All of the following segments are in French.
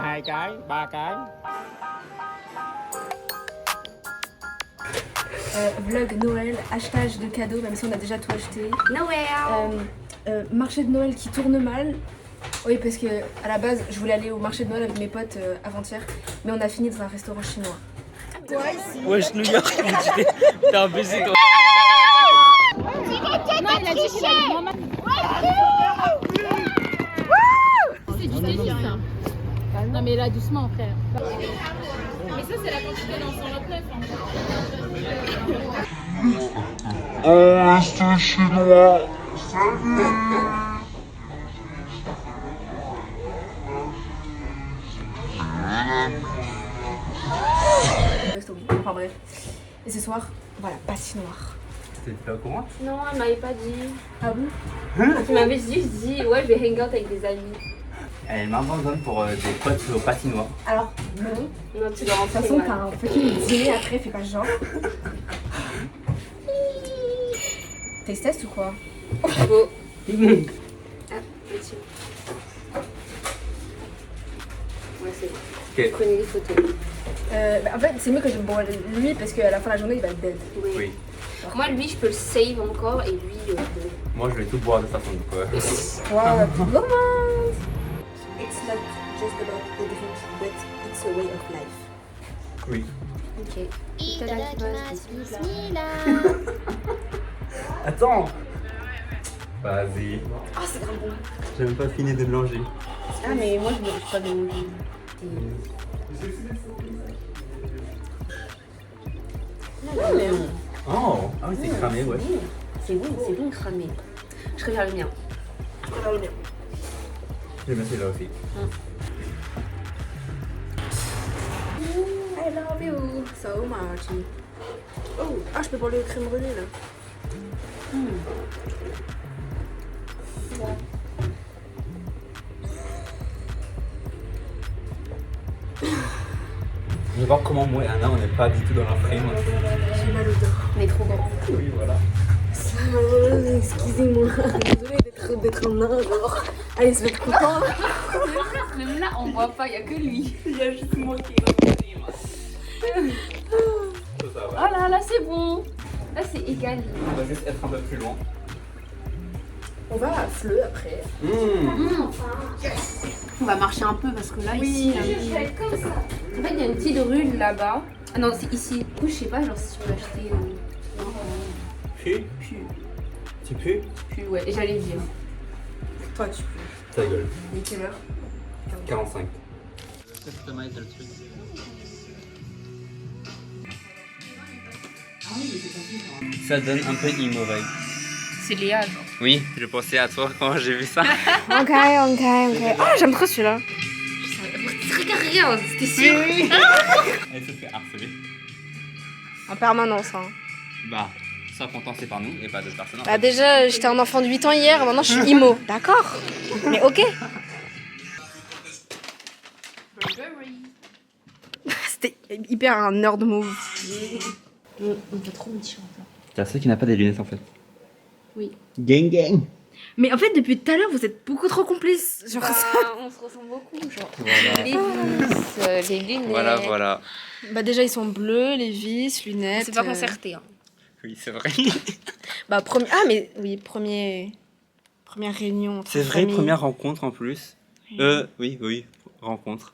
Hai cái, ba cái. Vlog Noël, achetage de cadeaux, même si on a déjà tout acheté. Noël. Marché de Noël qui tourne mal. Oui, parce que à la base, je voulais aller au marché de Noël avec mes potes avant-hier, mais on a fini dans un restaurant chinois. Wesh, New York, t'es un baiser toi. Non, il a dit qu'il allait moins mal. C'est du délire ça. Non mais là doucement frère. Mais ça c'est la quantité dans son replay. Un resto chinois. Resto, oui. Enfin bref. Et ce soir, voilà, patinoire. T'es pas au courant? Non, elle m'avait pas dit. Ah bon? Tu m'avais dit, je dis ouais je vais hang out avec des amis. Elle m'abandonne pour des potes au patinoire. Alors, non. Non, tu dois De toute rentrer. façon, t'as un fucking dîner après, fais pas genre. Taste test ou quoi? Oh. Ah, petit. Ouais, c'est bon. Ok. Prenez des photos. En fait, c'est mieux que je bois lui parce qu'à la fin de la journée, il va être dead. Oui. Moi, lui, je peux le save encore et lui, bon. Moi, je vais tout boire de toute façon. Donc, Wow, romance! It's not just about the drink, but it's a way of life. Oui. Ok. Attends. Vas-y. Ah, c'est grave bon. J'ai même pas fini de manger. Ah, mais moi, je ne mange pas de manger. Oh, ah oui, c'est cramé, ouais. C'est bon cramé. Je préfère le mien. Je préfère le mien. J'ai bien celui-là aussi. I love you so much. Oh, ah, je peux boire le crème brûlée là. Je vais voir comment moi et Anna, on n'est pas du tout dans la frame. J'ai mal au dos. On est trop grand. Oui, voilà. Excusez-moi, désolée d'être un nain, genre. Allez, se mettre content. Même là, on voit pas, il y a que lui. Il y a juste moi qui est Ça va. Oh là, là, c'est bon. Là, c'est égal. On va juste être un peu plus loin. On va à Fleu après. On va marcher un peu parce que là, ici, là, je vais être comme ça. en fait, il y a une petite rue là-bas. Ah non, c'est ici. Du coup, je sais pas, genre si tu peux acheter. Puis Tu pues? Puis ouais, j'allais dire. Toi, tu peux. Ta gueule. Il est quelle heure? 45. Ça donne un peu immoré. C'est Léa, genre. Oui, je pensais à toi quand j'ai vu ça. Ok. Oh, j'aime trop celui-là. Regarde, c'était sûr. Elle se fait harceler. En permanence, hein. Bah, sois content, c'est par nous et pas d'autres personnes. Bah déjà, j'étais un enfant de 8 ans hier, maintenant je suis imo. D'accord. Mais ok. C'était hyper un nerd move. On fait trop méchant. T'as ceux qui n'ont pas des lunettes en fait. Oui. Gang gang. Mais en fait, depuis tout à l'heure, vous êtes beaucoup trop complices. Genre ça. On se ressemble beaucoup, genre. Voilà. Les vis, les lunettes. Voilà. Bah déjà, ils sont bleus, les vis, lunettes. C'est pas concerté, hein. Oui, c'est vrai. Bah premier. Ah mais oui, première réunion. entre C'est vrai, familles. première rencontre en plus. Oui, rencontre.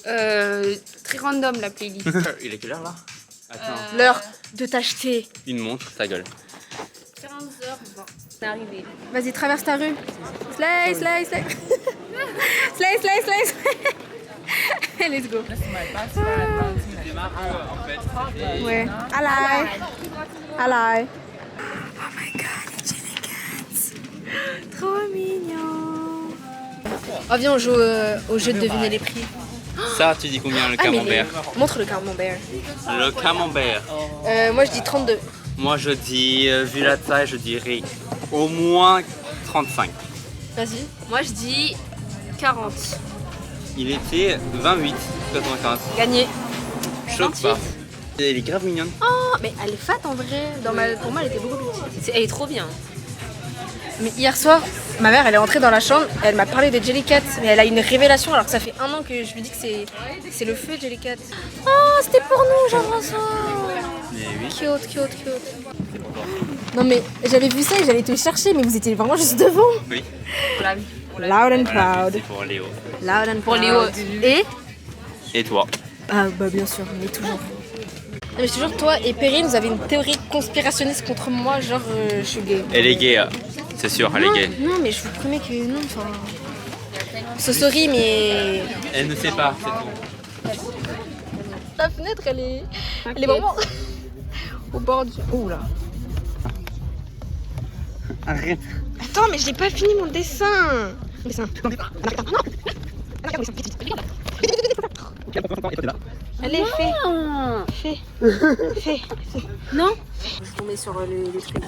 Très random la playlist. Il est quelle heure là? Attends. L'heure de t'acheter. Une montre, ta gueule. 15h20. C'est arrivé. Vas-y, traverse ta rue. Slay. Slay. Let's go. Ouais. Alay. Oh my god, les Jelly Cats. Trop mignon. Oh, viens, on joue au jeu de deviner les prix. Ça, tu dis combien le Ah, mais camembert? montre le camembert. Le camembert. Moi, je dis 32. Moi, je dis, vu la taille, je dirais au moins 35. Vas-y. Moi je dis 40. Il était 28,95. Gagné. Choque pas. Elle est grave mignonne. Oh, mais elle est fat en vrai. Pour moi, elle était beaucoup plus petite. Elle est trop bien. Mais hier soir, ma mère, elle est entrée dans la chambre, elle m'a parlé de Jellycat, mais elle a une révélation alors que ça fait 1 an que je lui dis que c'est le feu Jellycat. Oh, c'était pour nous, Jean-François. Mais oui. Cute. Non mais j'avais vu ça et j'allais te chercher, mais vous étiez vraiment juste devant. Oui. Loud and Voilà, proud. c'est pour Léo. Loud and Pour proud. Léo. Et Et toi? ah bah bien sûr, mais toujours. Non, mais je te jure, toi et Perrine, vous avez une théorie conspirationniste contre moi, genre je suis gay. Elle est gay, c'est sûr, elle est gay. Non, mais je vous promets que non, enfin... So sorry, mais... Elle ne sait pas, c'est tout. La fenêtre, elle est vraiment au bord du... Oh là. Arrête. Attends, mais j'ai pas fini mon dessin. Allez, fais. Non. Je suis tombée sur les trucs.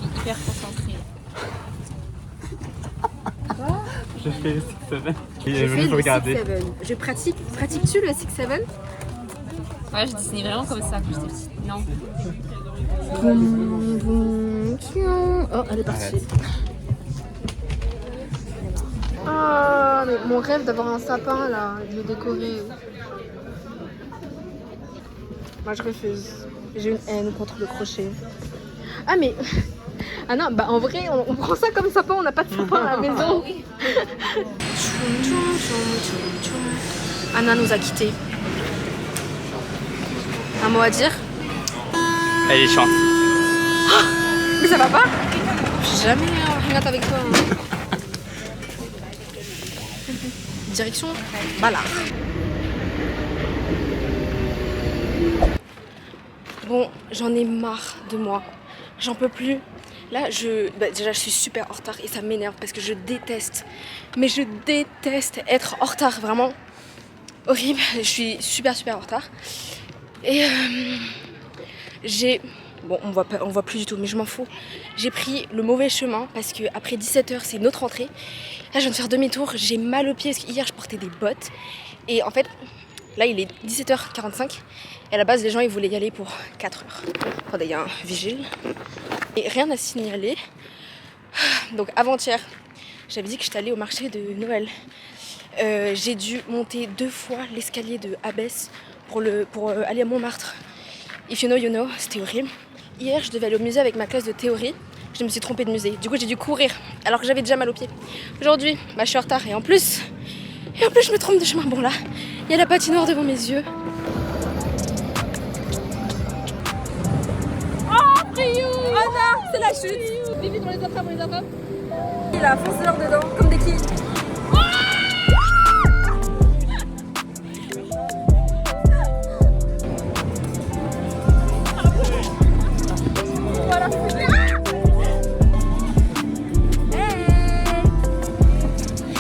Hyper concentrée. Je fais le 6-7. Je fais le 6-7. Je pratique. Pratiques-tu le 6-7? Ouais, je dessinais vraiment comme ça quand j'étais petite. Non. Oh, elle est partie. Ah, mais mon rêve d'avoir un sapin là, de le décorer. Moi je refuse. J'ai une haine contre le crochet. Ah mais... Ah non, bah en vrai, on prend ça comme sapin, on n'a pas de sapin à la maison. Anna nous a quittés. Un mot à dire? Elle est chante. Mais ça va pas? J'ai jamais rien avec toi. Hein. Direction Ballard. Bon, j'en ai marre de moi. J'en peux plus. Là, déjà, je suis super en retard et ça m'énerve parce que je déteste. Mais je déteste être en retard, vraiment horrible. Je suis super en retard. Et bon, on voit plus du tout, mais je m'en fous. J'ai pris le mauvais chemin parce que après 17h, c'est notre entrée. Là, je viens de faire demi-tour. J'ai mal aux pieds parce qu'hier, je portais des bottes. Et en fait, là, il est 17h45. Et à la base, les gens, ils voulaient y aller pour 4h. Attendez, il y a un vigile. Et rien à signaler. Donc, avant-hier, j'avais dit que j'étais allée au marché de Noël. J'ai dû monter 2 fois l'escalier de Abbesse pour aller à Montmartre. If you know, you know, c'était horrible. Hier, je devais aller au musée avec ma classe de théorie. Je me suis trompée de musée. Du coup, j'ai dû courir alors que j'avais déjà mal aux pieds. Aujourd'hui, je suis en retard et en plus, je me trompe de chemin. Bon là, il y a la patinoire devant mes yeux. Oh, Priou. Oh non, c'est la chute. Vite, on les attrape. Il a foncé leur dedans, comme des quilles.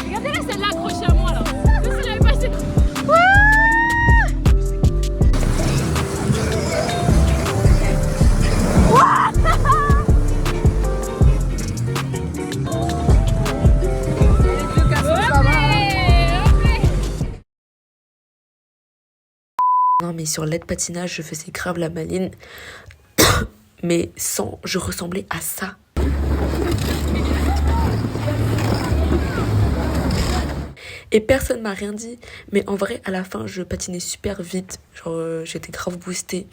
Regardez-la, celle-là accrochée à moi là. Comme si j'avais passé. Non mais sur l'aide patinage je faisais grave la maline mais sans je ressemblais à ça. Et personne m'a rien dit, mais en vrai à la fin je patinais super vite, genre j'étais grave boostée.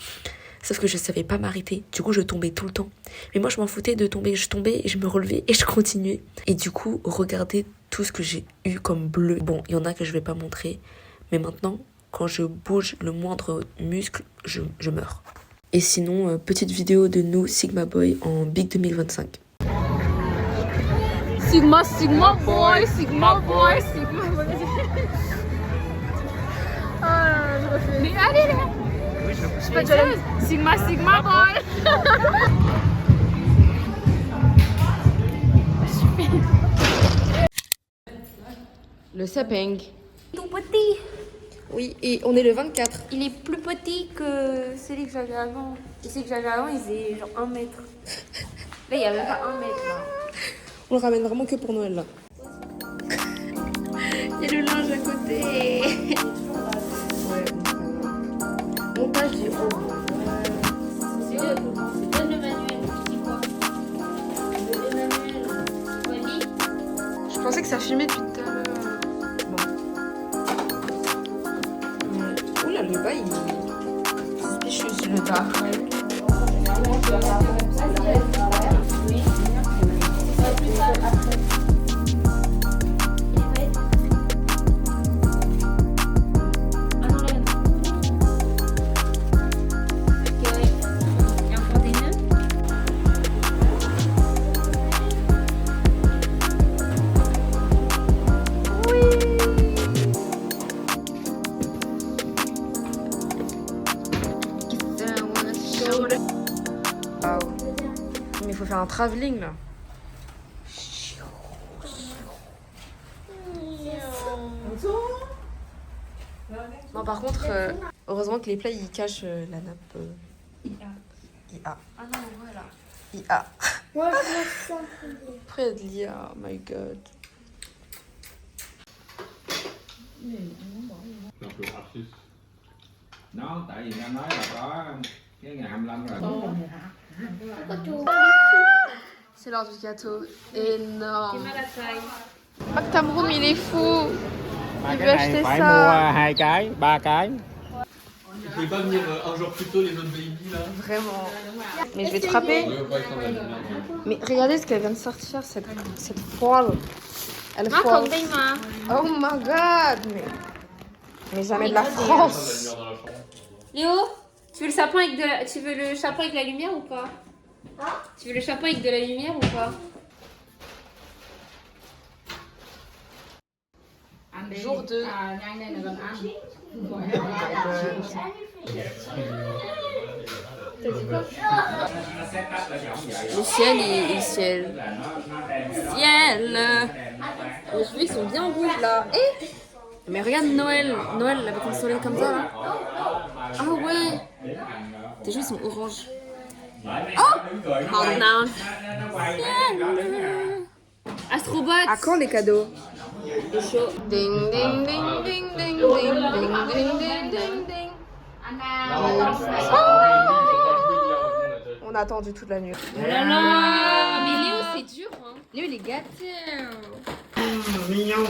Sauf que je savais pas m'arrêter, du coup je tombais tout le temps. Mais moi je m'en foutais de tomber, je tombais et je me relevais et je continuais. Et du coup regardez tout ce que j'ai eu comme bleu. Bon, il y en a que je vais pas montrer, mais maintenant quand je bouge le moindre muscle, je meurs. Et sinon, petite vidéo de nous, Sigma Boy, en Big 2025. Sigma boy. Ah, je refais. Mais allez là. Oui, je me Je pas de Sigma boy. Le sapin. Tout petit. Oui, et on est le 24. Il est plus petit que celui que j'avais avant. Et celui que j'avais avant, il faisait genre 1 mètre. Là, il n'y a même pas 1 mètre là. On le ramène vraiment que pour Noël là. Il y a le linge à côté. Montage du haut. Donne le manuel, tu dis quoi? Le manuel, Wally. Je pensais que ça filmait depuis tout à l'heure. Bon. Oula, le bas, il est suspicieux, le bas. Mais il faut faire un travelling là. Non, par contre, heureusement que les plats ils cachent la nappe. IA. Ah non, voilà. IA. Moi, je veux ça. Après, il y a de l'IA, oh my god. Nó tại vì anh nói là có cái ngày 25 rồi. C'est l'heure du gâteau. Énorme. Mal à taille. Mactamroom, il est fou. Mà Il cái veut này acheter phải ça. mua 2 cái, 3 cái. Tu pouvais pas venir un jour plus tôt les autres baby là? Vraiment. Mais je vais te frapper. Mais regardez ce qu'elle vient de sortir, cette poêle. Elle Ma poêle. comme ma. Oh my god. Mais jamais de la France. Léo, tu veux le sapin avec tu veux le chapeau avec la lumière ou pas? Tu veux le chapeau avec de la lumière ou pas? Jour 2. Le ciel est ciel. Ciel. Les cheveux ils sont bien rouges là. Eh, mais regarde Noël. Noël avec un soleil comme ça là. Ah ouais. Tes cheveux sont orange. Oh non. Astrobot. À quand les cadeaux? C'est chaud. Ding ding ding ding ding ding ding ding ding ding ding. On a attendu toute la nuit. Oh là là. Mais Léo, c'est dur. Hein. Léo il est gâté. Mignon.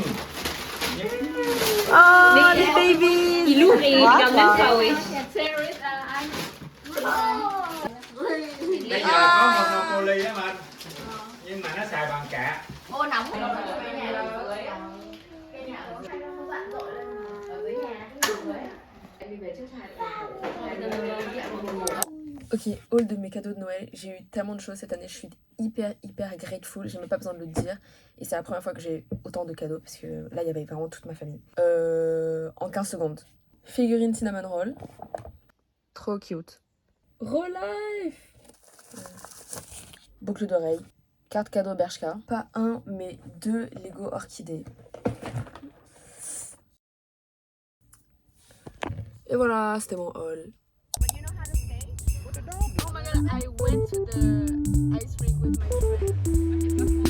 Oh les babies. Il ouvre et il regarde même pas, oui. Bây giờ có monopoly đó mình. Nhưng mà nó xài bằng cạc. Ok, haul de mes cadeaux de Noël. J'ai eu tellement de choses cette année. Je suis hyper grateful. J'ai même pas besoin de le dire. Et c'est la première fois que j'ai autant de cadeaux. Parce que là, il y avait vraiment toute ma famille. En 15 secondes. Figurine cinnamon roll. Trop cute. Relife. Boucle d'oreille. Carte cadeau Bershka. Pas un, mais 2 Lego orchidées. Et voilà, c'était mon haul. I went to the ice rink with my friend.